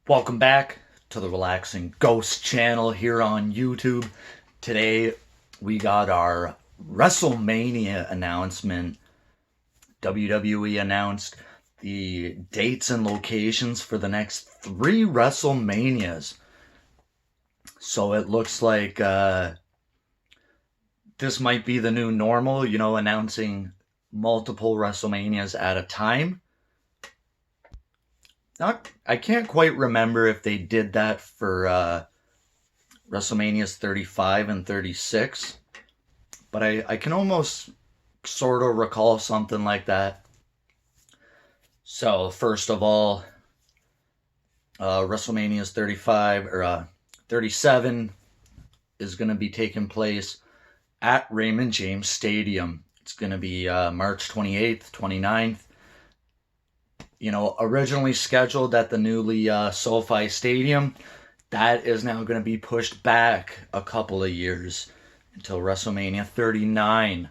Welcome back to the Relaxing Ghost channel here on YouTube. Today we got our WrestleMania announcement. WWE announced the dates and locations for the next 3 WrestleManias. So it looks like this might be the new normal, announcing multiple WrestleManias at a time. I can't quite remember if they did that for WrestleManias 35 and 36, but I can almost sort of recall something like that. So, first of all, WrestleManias 35 or 37 is going to be taking place at Raymond James Stadium. It's going to be March 28th, 29th. Originally scheduled at the newly SoFi Stadium, that is now going to be pushed back a couple of years until WrestleMania 39.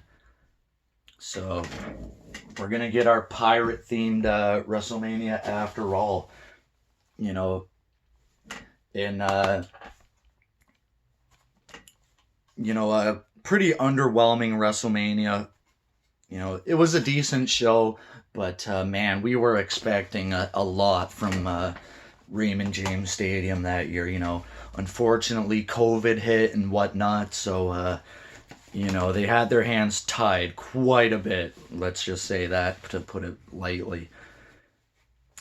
So we're going to get our pirate themed WrestleMania after all. In a pretty underwhelming WrestleMania. It was a decent show. But man, we were expecting a lot from Raymond James Stadium that year. Unfortunately, COVID hit and whatnot, so they had their hands tied quite a bit. Let's just say that, to put it lightly.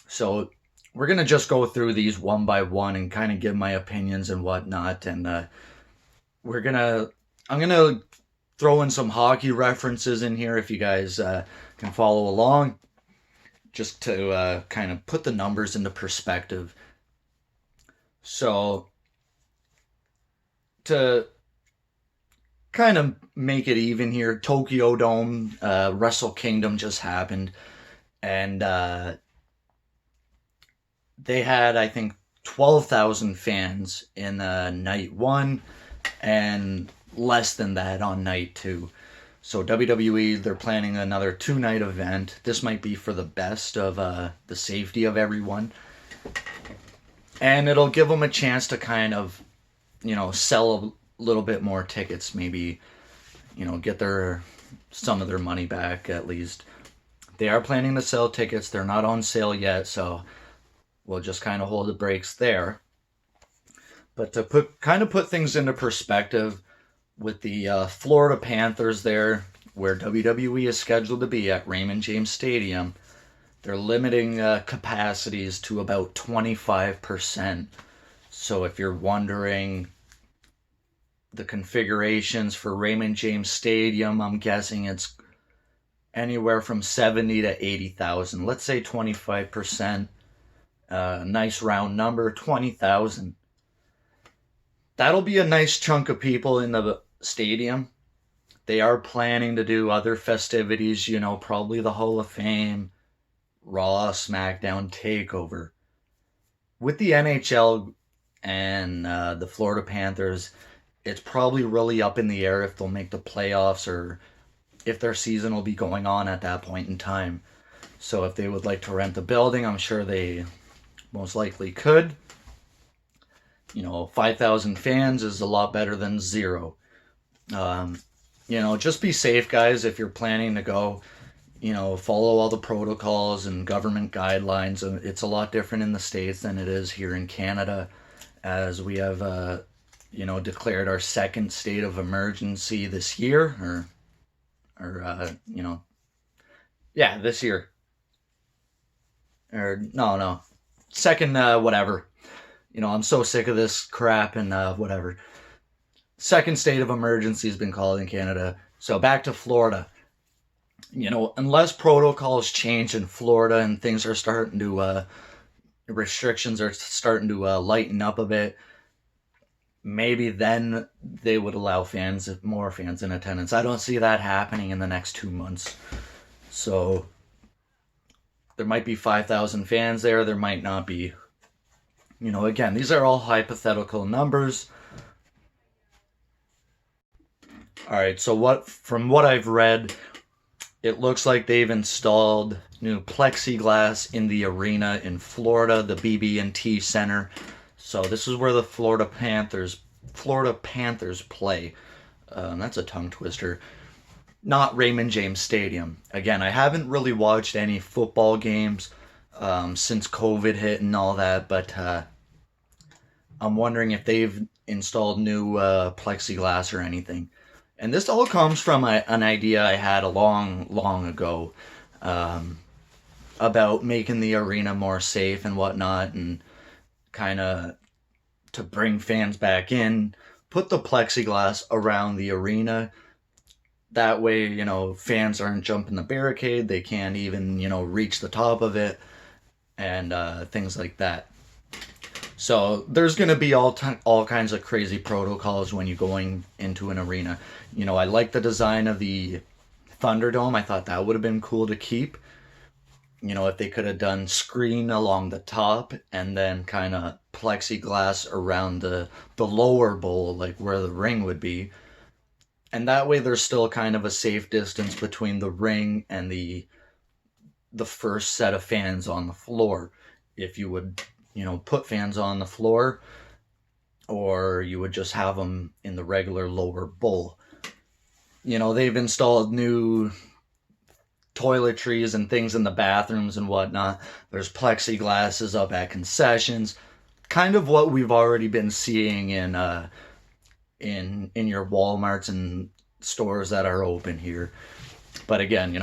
So we're gonna just go through these one by one and kind of give my opinions and whatnot, and I'm gonna throw in some hockey references in here if you guys can follow along, just to kind of put the numbers into perspective. So, to kind of make it even here, Tokyo Dome, Wrestle Kingdom just happened, and they had, I think, 12,000 fans in night one, and less than that on night two. So WWE, they're planning another 2-night event. This might be for the best of the safety of everyone. And it'll give them a chance to kind of, sell a little bit more tickets. Maybe, get some of their money back at least. They are planning to sell tickets. They're not on sale yet, so we'll just kind of hold the brakes there. But to put things into perspective, with the Florida Panthers there, where WWE is scheduled to be at Raymond James Stadium, they're limiting capacities to about 25%. So if you're wondering the configurations for Raymond James Stadium, I'm guessing it's anywhere from 70 to 80,000. Let's say 25%. Nice round number, 20,000. That'll be a nice chunk of people in the stadium. They are planning to do other festivities, probably the Hall of Fame, Raw, SmackDown, TakeOver. With the NHL and the Florida Panthers, it's probably really up in the air if they'll make the playoffs or if their season will be going on at that point in time. So if they would like to rent the building, I'm sure they most likely could. 5,000 fans is a lot better than 0. Just be safe, guys, if you're planning to go. Follow all the protocols and government guidelines. It's a lot different in the States than it is here in Canada, as we have, declared our second state of emergency this year, this year. Or, no, second, whatever. I'm so sick of this crap and whatever. Second state of emergency has been called in Canada. So back to Florida. Unless protocols change in Florida and things are starting to, restrictions are starting to lighten up a bit, maybe then they would allow more fans in attendance. I don't see that happening in the next 2 months. So there might be 5,000 fans there. There might not be. Again, these are all hypothetical numbers. All right, so from what I've read, it looks like they've installed new plexiglass in the arena in Florida, the BB&T Center. So this is where the Florida Panthers play. That's a tongue twister. Not Raymond James Stadium. Again, I haven't really watched any football games since COVID hit and all that, but I'm wondering if they've installed new plexiglass or anything. And this all comes from an idea I had a long ago about making the arena more safe and whatnot, and kind of to bring fans back in, put the plexiglass around the arena. That way, fans aren't jumping the barricade. They can't even, reach the top of it, and things like that. So there's going to be all kinds of crazy protocols when you're going into an arena. I like the design of the Thunderdome. I thought that would have been cool to keep. If they could have done screen along the top and then kind of plexiglass around the lower bowl, like where the ring would be. And that way there's still kind of a safe distance between the ring and the first set of fans on the floor. If you would, put fans on the floor, or you would just have them in the regular lower bowl. They've installed new toiletries and things in the bathrooms and whatnot. There's plexiglasses up at concessions. Kind of what we've already been seeing in your Walmarts and stores that are open here. But again,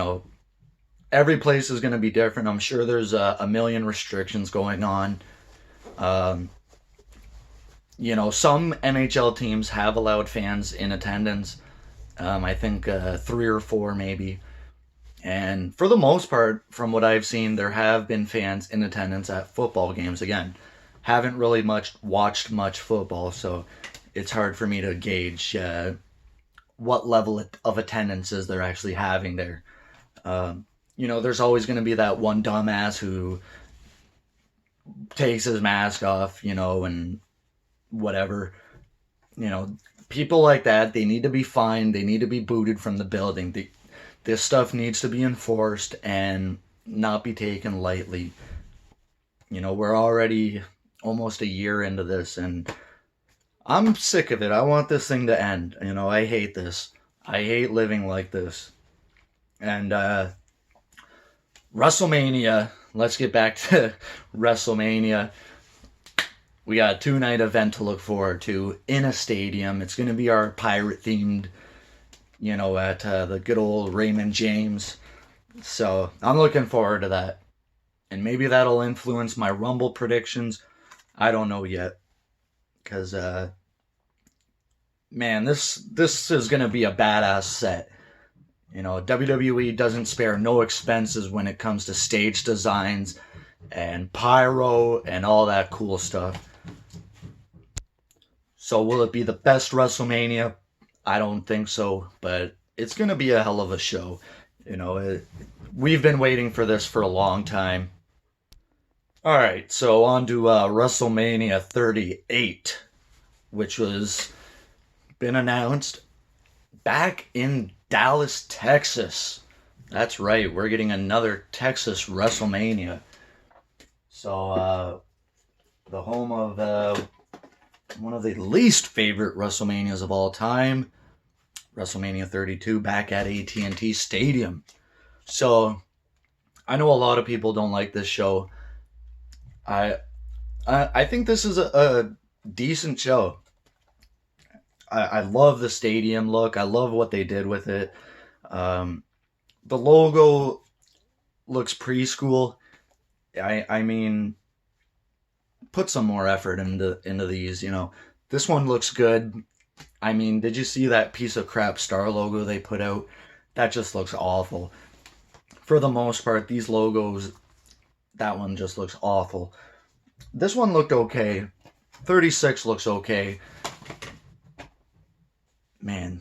every place is going to be different. I'm sure there's a million restrictions going on. Some NHL teams have allowed fans in attendance. I think 3 or 4 maybe. And for the most part, from what I've seen, there have been fans in attendance at football games. Again, haven't really watched much football, so it's hard for me to gauge what level of attendances they're actually having there. There's always going to be that one dumbass who takes his mask off, and whatever. People like that, they need to be fined. They need to be booted from the building. This stuff needs to be enforced and not be taken lightly. We're already almost a year into this, and I'm sick of it. I want this thing to end. I hate this. I hate living like this. And WrestleMania. Let's get back to WrestleMania. We got a 2-night event to look forward to in a stadium. It's going to be our pirate-themed, at the good old Raymond James. So I'm looking forward to that. And maybe that'll influence my Rumble predictions. I don't know yet. Because, man, this is going to be a badass set. WWE doesn't spare no expenses when it comes to stage designs and pyro and all that cool stuff. So will it be the best WrestleMania? I don't think so, but it's going to be a hell of a show. We've been waiting for this for a long time. Alright, so on to WrestleMania 38, which was been announced back in Dallas, Texas. That's right, we're getting another Texas WrestleMania. So, the home of one of the least favorite WrestleManias of all time, WrestleMania 32, back at AT&T Stadium. So, I know a lot of people don't like this show. I think this is a decent show. I love the stadium look. I love what they did with it. The logo looks preschool. I mean, put some more effort into these. This one looks good. I mean, did you see that piece of crap star logo they put out? That just looks awful. For the most part, these logos, that one just looks awful. This one looked okay. 36 looks okay. Man.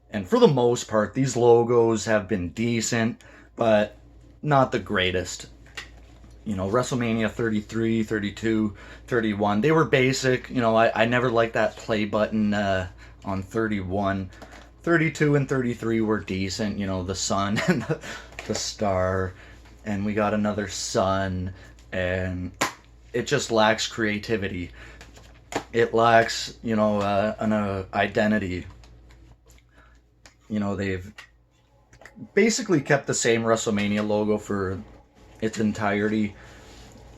And for the most part, these logos have been decent, but not the greatest. WrestleMania 33, 32, 31, they were basic. I never liked that play button on 31. 32 and 33 were decent. The sun and the star. and we got another son, and it just lacks creativity. It lacks, an identity. They've basically kept the same WrestleMania logo for its entirety.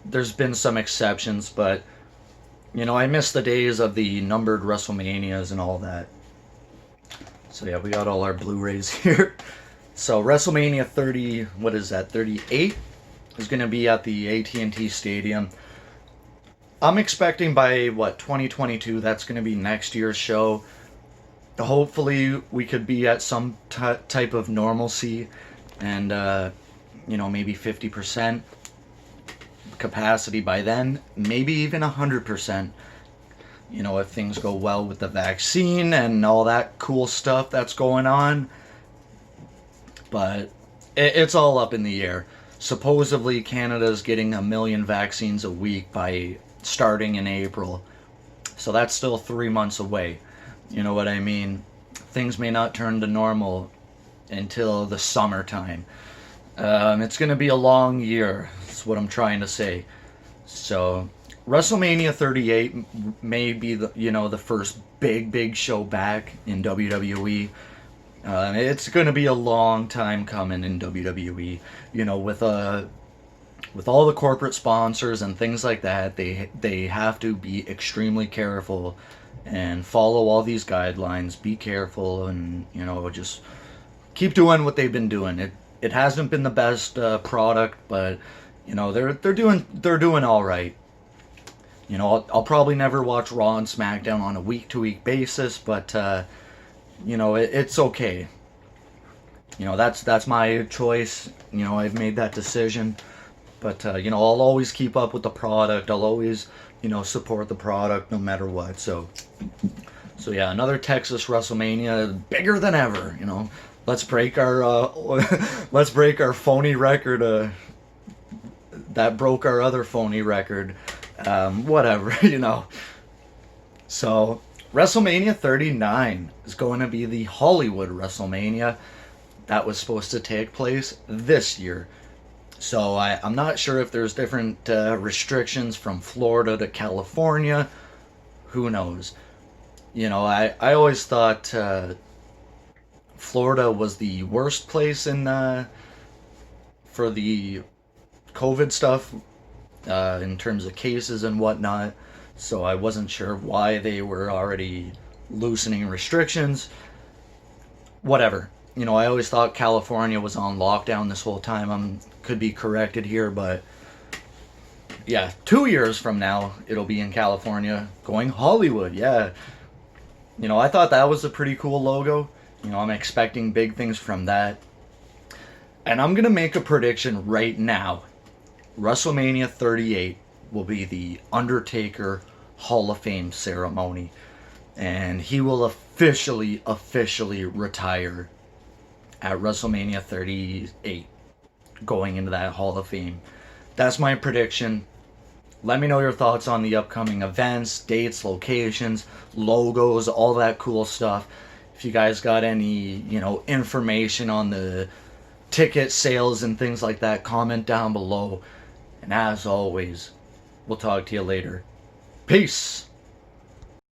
There's been some exceptions, but I miss the days of the numbered WrestleManias and all that. So yeah, we got all our Blu-rays here. So WrestleMania 30, what is that, 38? Is going to be at the AT&T Stadium. I'm expecting by, 2022, that's going to be next year's show. Hopefully we could be at some type of normalcy and, maybe 50% capacity by then, maybe even 100%. If things go well with the vaccine and all that cool stuff that's going on. But it's all up in the air. Supposedly Canada's getting 1 million vaccines a week by starting in April. So that's still 3 months away. You know what I mean? Things may not turn to normal until the summertime. It's going to be a long year. That's what I'm trying to say. So WrestleMania 38 may be the first big show back in WWE. It's going to be a long time coming in WWE. With all the corporate sponsors and things like that, they have to be extremely careful and follow all these guidelines. Be careful and just keep doing what they've been doing. It hasn't been the best product, but they're doing all right. I'll probably never watch Raw and SmackDown on a week-to-week basis, but it's okay. That's my choice. I've made that decision. But I'll always keep up with the product. I'll always support the product no matter what. So yeah, another Texas WrestleMania, bigger than ever. Let's break our phony record. That broke our other phony record. Whatever. So WrestleMania 39 is going to be the Hollywood WrestleMania that was supposed to take place this year. So I'm not sure if there's different restrictions from Florida to California. Who knows? I always thought Florida was the worst place for the COVID stuff in terms of cases and whatnot. So I wasn't sure why they were already loosening restrictions. Whatever. I always thought California was on lockdown this whole time. Could be corrected here, but yeah, 2 years from now, it'll be in California, going Hollywood, yeah. I thought that was a pretty cool logo. I'm expecting big things from that. And I'm going to make a prediction right now. WrestleMania 38 will be the Undertaker Hall of Fame ceremony. And he will officially retire at WrestleMania 38, going into that Hall of Fame. That's my prediction. Let me know your thoughts on the upcoming events, dates, locations, logos, all that cool stuff. If you guys got any, information on the ticket sales and things like that, comment down below. And as always, we'll talk to you later. Peace!